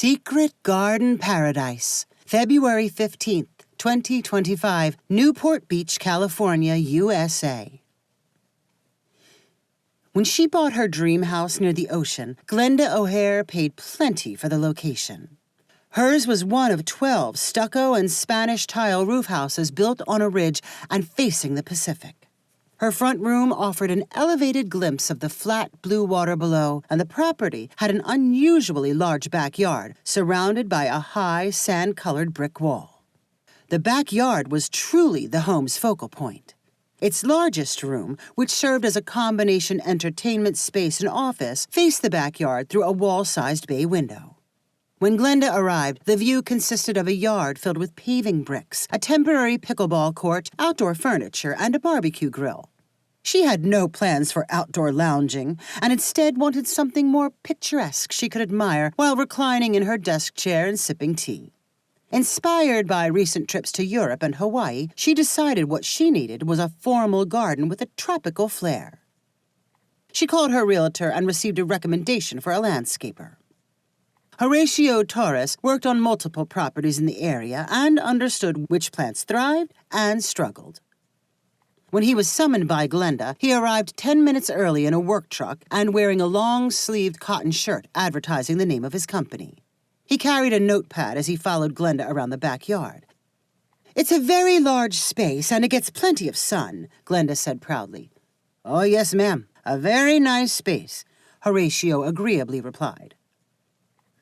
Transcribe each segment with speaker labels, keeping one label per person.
Speaker 1: Secret Garden Paradise, February 15th, 2025, Newport Beach, California, USA. When she bought her dream house near the ocean, Glenda O'Hare paid plenty for the location. Hers was one of 12 stucco and Spanish tile roof houses built on a ridge and facing the Pacific. Her front room offered an elevated glimpse of the flat blue water below, and the property had an unusually large backyard surrounded by a high, sand-colored brick wall. The backyard was truly the home's focal point. Its largest room, which served as a combination entertainment space and office, faced the backyard through a wall-sized bay window. When Glenda arrived, the view consisted of a yard filled with paving bricks, a temporary pickleball court, outdoor furniture, and a barbecue grill. She had no plans for outdoor lounging, and instead wanted something more picturesque she could admire while reclining in her desk chair and sipping tea. Inspired by recent trips to Europe and Hawaii, she decided what she needed was a formal garden with a tropical flair. She called her realtor and received a recommendation for a landscaper. Horatio Torres worked on multiple properties in the area and understood which plants thrived and struggled. When he was summoned by Glenda, he arrived 10 minutes early in a work truck and wearing a long-sleeved cotton shirt advertising the name of his company. He carried a notepad as he followed Glenda around the backyard. "It's a very large space, and it gets plenty of sun," Glenda said proudly. "Oh, yes, ma'am. A very nice space," Horatio agreeably replied.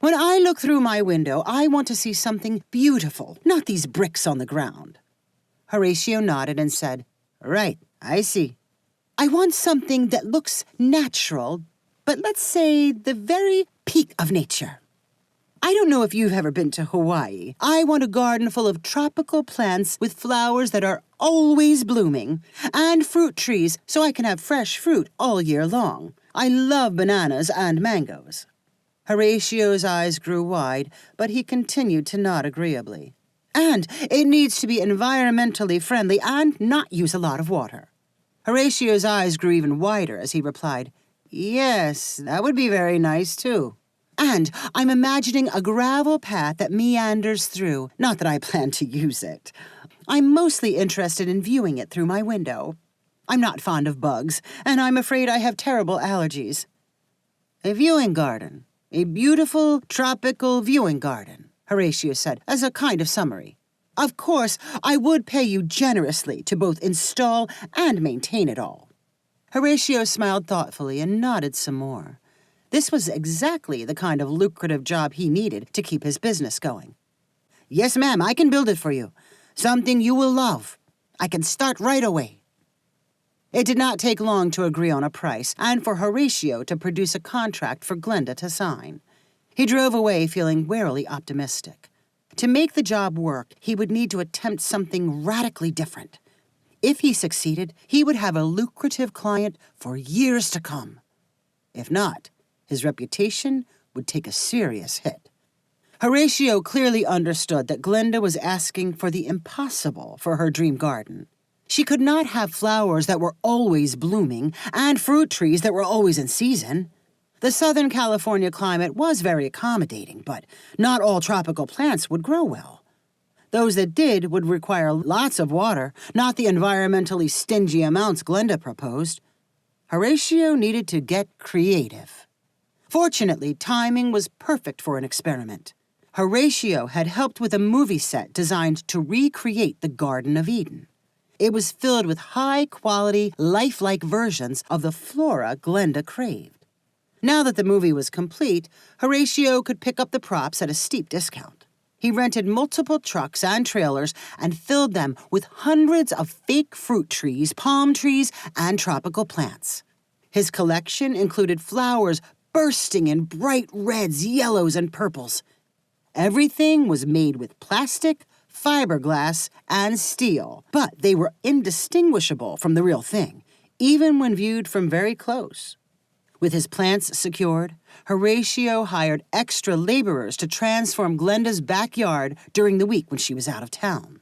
Speaker 1: "When I look through my window, I want to see something beautiful, not these bricks on the ground." Horatio nodded and said, "Right, I see. I want something that looks natural, but let's say the very peak of nature. I don't know if you've ever been to Hawaii. I want a garden full of tropical plants with flowers that are always blooming, and fruit trees so I can have fresh fruit all year long. I love bananas and mangoes." Horatio's eyes grew wide, but he continued to nod agreeably. "And it needs to be environmentally friendly and not use a lot of water." Horatio's eyes grew even wider as he replied, "Yes, that would be very nice, too. And I'm imagining a gravel path that meanders through, not that I plan to use it. I'm mostly interested in viewing it through my window. I'm not fond of bugs, and I'm afraid I have terrible allergies." "A viewing garden. A beautiful, tropical viewing garden," Horatio said, as a kind of summary. "Of course, I would pay you generously to both install and maintain it all." Horatio smiled thoughtfully and nodded some more. This was exactly the kind of lucrative job he needed to keep his business going. "Yes, ma'am, I can build it for you. Something you will love. I can start right away." It did not take long to agree on a price, and for Horatio to produce a contract for Glenda to sign. He drove away feeling warily optimistic. To make the job work, he would need to attempt something radically different. If he succeeded, he would have a lucrative client for years to come. If not, his reputation would take a serious hit. Horatio clearly understood that Glenda was asking for the impossible for her dream garden. She could not have flowers that were always blooming and fruit trees that were always in season. The Southern California climate was very accommodating, but not all tropical plants would grow well. Those that did would require lots of water, not the environmentally stingy amounts Glenda proposed. Horatio needed to get creative. Fortunately, timing was perfect for an experiment. Horatio had helped with a movie set designed to recreate the Garden of Eden. It was filled with high-quality, lifelike versions of the flora Glenda craved. Now that the movie was complete, Horatio could pick up the props at a steep discount. He rented multiple trucks and trailers and filled them with hundreds of fake fruit trees, palm trees, and tropical plants. His collection included flowers bursting in bright reds, yellows, and purples. Everything was made with plastic, fiberglass, and steel, but they were indistinguishable from the real thing, even when viewed from very close. With his plants secured, Horatio hired extra laborers to transform Glenda's backyard during the week when she was out of town.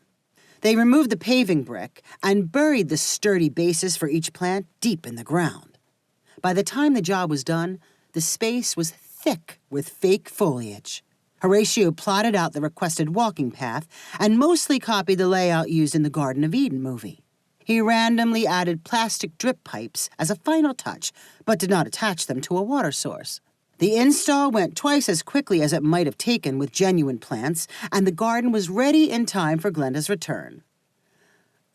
Speaker 1: They removed the paving brick and buried the sturdy bases for each plant deep in the ground. By the time the job was done, the space was thick with fake foliage. Horatio plotted out the requested walking path and mostly copied the layout used in the Garden of Eden movie. He randomly added plastic drip pipes as a final touch, but did not attach them to a water source. The install went twice as quickly as it might have taken with genuine plants, and the garden was ready in time for Glenda's return.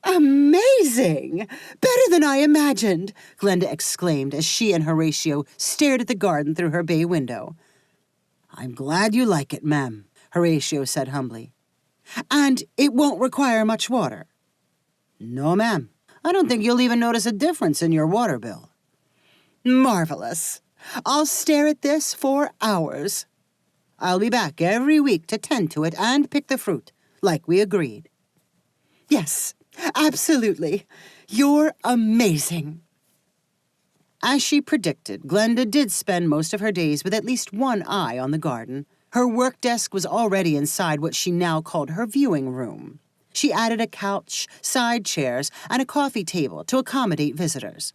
Speaker 1: "Amazing! Better than I imagined," Glenda exclaimed as she and Horatio stared at the garden through her bay window. "I'm glad you like it, ma'am," Horatio said humbly. "And it won't require much water?" "No, ma'am. I don't think you'll even notice a difference in your water bill." "Marvelous. I'll stare at this for hours. I'll be back every week to tend to it and pick the fruit, like we agreed." "Yes, absolutely. You're amazing." As she predicted, Glenda did spend most of her days with at least one eye on the garden. Her work desk was already inside what she now called her viewing room. She added a couch, side chairs, and a coffee table to accommodate visitors.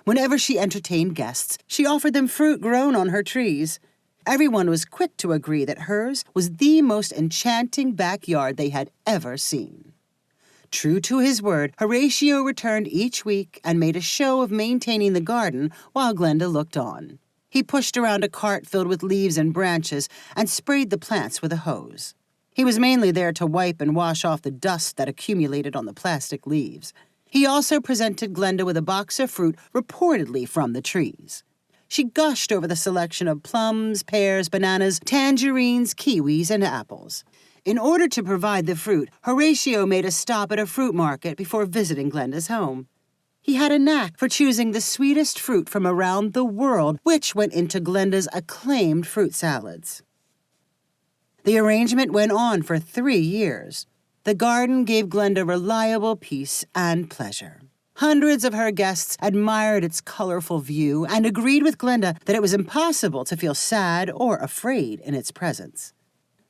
Speaker 1: Whenever she entertained guests, she offered them fruit grown on her trees. Everyone was quick to agree that hers was the most enchanting backyard they had ever seen. True to his word, Horatio returned each week and made a show of maintaining the garden while Glenda looked on. He pushed around a cart filled with leaves and branches and sprayed the plants with a hose. He was mainly there to wipe and wash off the dust that accumulated on the plastic leaves. He also presented Glenda with a box of fruit reportedly from the trees. She gushed over the selection of plums, pears, bananas, tangerines, kiwis, and apples. In order to provide the fruit, Horatio made a stop at a fruit market before visiting Glenda's home. He had a knack for choosing the sweetest fruit from around the world, which went into Glenda's acclaimed fruit salads. The arrangement went on for 3 years. The garden gave Glenda reliable peace and pleasure. Hundreds of her guests admired its colorful view and agreed with Glenda that it was impossible to feel sad or afraid in its presence.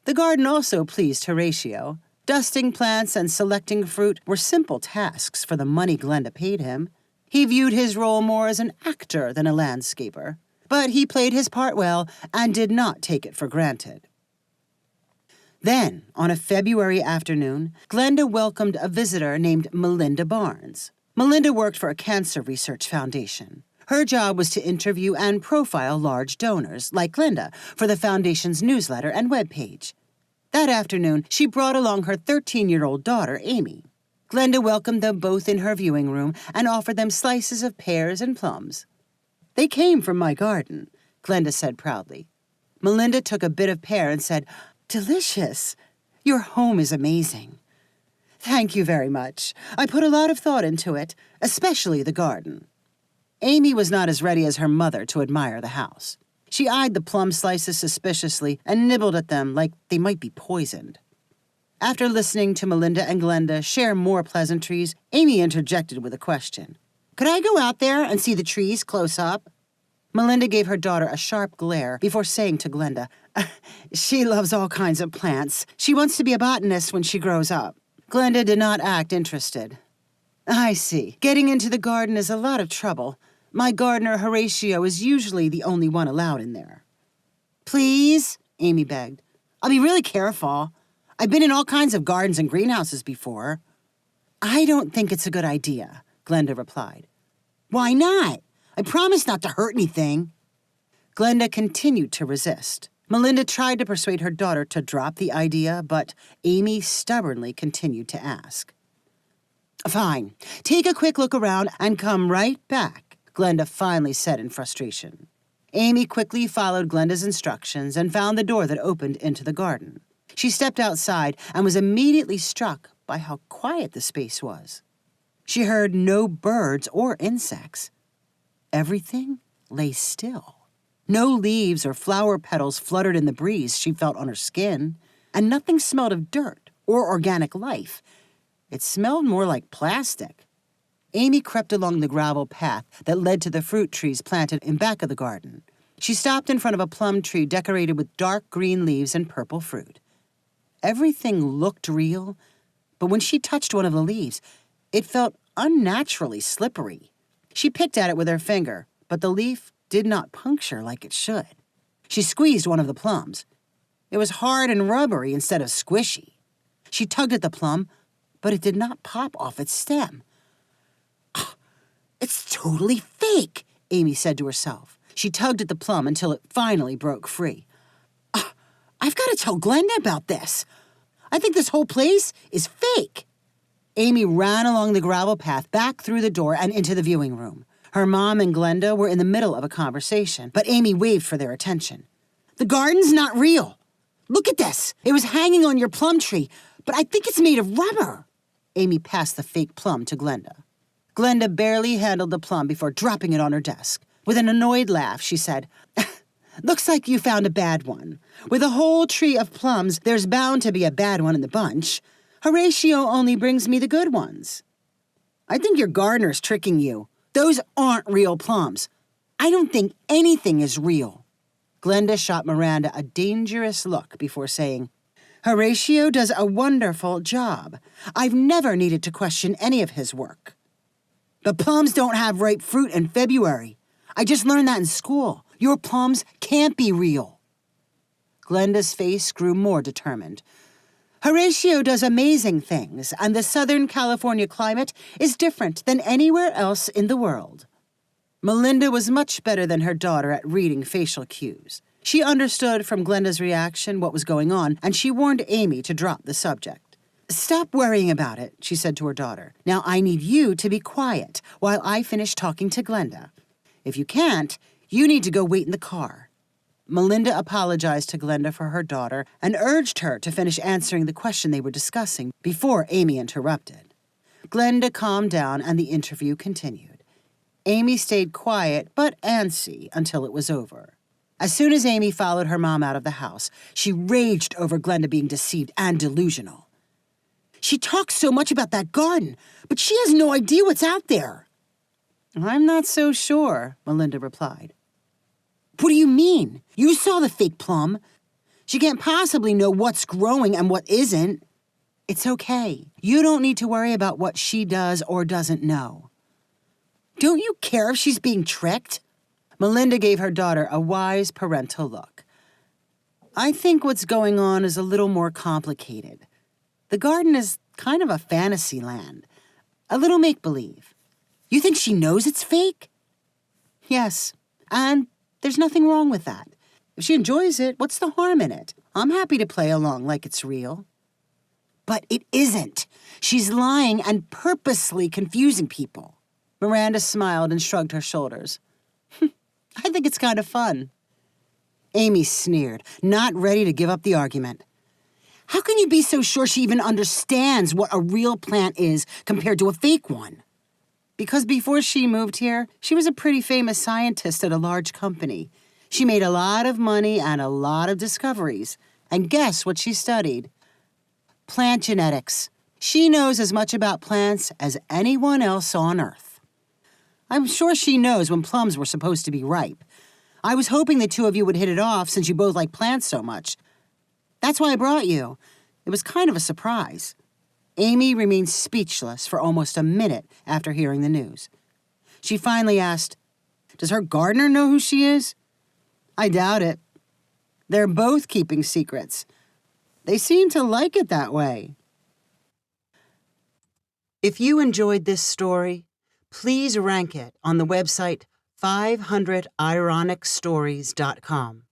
Speaker 1: The garden also pleased Horatio. Dusting plants and selecting fruit were simple tasks for the money Glenda paid him. He viewed his role more as an actor than a landscaper. But he played his part well and did not take it for granted. Then, on a February afternoon, Glenda welcomed a visitor named Melinda Barnes. Melinda worked for a cancer research foundation. Her job was to interview and profile large donors, like Glenda, for the foundation's newsletter and webpage. That afternoon, she brought along her 13-year-old daughter, Amy. Glenda welcomed them both in her viewing room and offered them slices of pears and plums. "They came from my garden," Glenda said proudly. Melinda took a bit of pear and said, "Delicious. Your home is amazing." "Thank you very much. I put a lot of thought into it, especially the garden." Amy was not as ready as her mother to admire the house. She eyed the plum slices suspiciously and nibbled at them like they might be poisoned. After listening to Melinda and Glenda share more pleasantries, Amy interjected with a question. "Could I go out there and see the trees close up?" Melinda gave her daughter a sharp glare before saying to Glenda, "She loves all kinds of plants. She wants to be a botanist when she grows up." Glenda did not act interested. "I see. Getting into the garden is a lot of trouble. My gardener, Horatio, is usually the only one allowed in there." "Please," Amy begged. "I'll be really careful. I've been in all kinds of gardens and greenhouses before." "I don't think it's a good idea," Glenda replied. "Why not? I promise not to hurt anything." Glenda continued to resist. Melinda tried to persuade her daughter to drop the idea, but Amy stubbornly continued to ask. "Fine. Take a quick look around and come right back," Glenda finally said in frustration. Amy quickly followed Glenda's instructions and found the door that opened into the garden. She stepped outside and was immediately struck by how quiet the space was. She heard no birds or insects. Everything lay still. No leaves or flower petals fluttered in the breeze she felt on her skin, and nothing smelled of dirt or organic life. It smelled more like plastic. Amy crept along the gravel path that led to the fruit trees planted in back of the garden. She stopped in front of a plum tree decorated with dark green leaves and purple fruit. Everything looked real, but when she touched one of the leaves, it felt unnaturally slippery. She picked at it with her finger, but the leaf did not puncture like it should. She squeezed one of the plums. It was hard and rubbery instead of squishy. She tugged at the plum, but it did not pop off its stem. It's totally fake, Amy said to herself. She tugged at the plum until it finally broke free. I've got to tell Glenda about this. I think this whole place is fake. Amy ran along the gravel path back through the door and into the viewing room. Her mom and Glenda were in the middle of a conversation, but Amy waved for their attention. The garden's not real. Look at this. It was hanging on your plum tree, but I think it's made of rubber. Amy passed the fake plum to Glenda. Glenda barely handled the plum before dropping it on her desk. With an annoyed laugh, she said, Looks like you found a bad one. With a whole tree of plums, there's bound to be a bad one in the bunch. Horatio only brings me the good ones. I think your gardener's tricking you. Those aren't real plums. I don't think anything is real. Glenda shot Miranda a dangerous look before saying, Horatio does a wonderful job. I've never needed to question any of his work. The plums don't have ripe fruit in February. I just learned that in school. Your plums can't be real. Glenda's face grew more determined. Horatio does amazing things, and the Southern California climate is different than anywhere else in the world. Melinda was much better than her daughter at reading facial cues. She understood from Glenda's reaction what was going on, and she warned Amy to drop the subject. Stop worrying about it, she said to her daughter. Now I need you to be quiet while I finish talking to Glenda. If you can't, you need to go wait in the car. Melinda apologized to Glenda for her daughter and urged her to finish answering the question they were discussing before Amy interrupted. Glenda calmed down and the interview continued. Amy stayed quiet but antsy until it was over. As soon as Amy followed her mom out of the house, she raged over Glenda being deceived and delusional. She talks so much about that garden, but she has no idea what's out there. I'm not so sure, Melinda replied. What do you mean? You saw the fake plum. She can't possibly know what's growing and what isn't. It's okay. You don't need to worry about what she does or doesn't know. Don't you care if she's being tricked? Melinda gave her daughter a wise parental look. I think what's going on is a little more complicated. The garden is kind of a fantasy land, a little make-believe. You think she knows it's fake? Yes, and there's nothing wrong with that. If she enjoys it, what's the harm in it? I'm happy to play along like it's real. But it isn't. She's lying and purposely confusing people. Miranda smiled and shrugged her shoulders. I think it's kind of fun. Amy sneered, not ready to give up the argument. How can you be so sure she even understands what a real plant is compared to a fake one? Because before she moved here, she was a pretty famous scientist at a large company. She made a lot of money and a lot of discoveries. And guess what she studied? Plant genetics. She knows as much about plants as anyone else on Earth. I'm sure she knows when plums were supposed to be ripe. I was hoping the two of you would hit it off since you both like plants so much. That's why I brought you. It was kind of a surprise. Amy remained speechless for almost a minute after hearing the news. She finally asked, Does her gardener know who she is? I doubt it. They're both keeping secrets. They seem to like it that way. If you enjoyed this story, please rank it on the website 500ironicstories.com.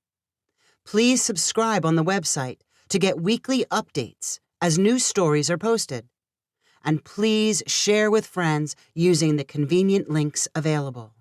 Speaker 1: Please subscribe on the website to get weekly updates as new stories are posted. And please share with friends using the convenient links available.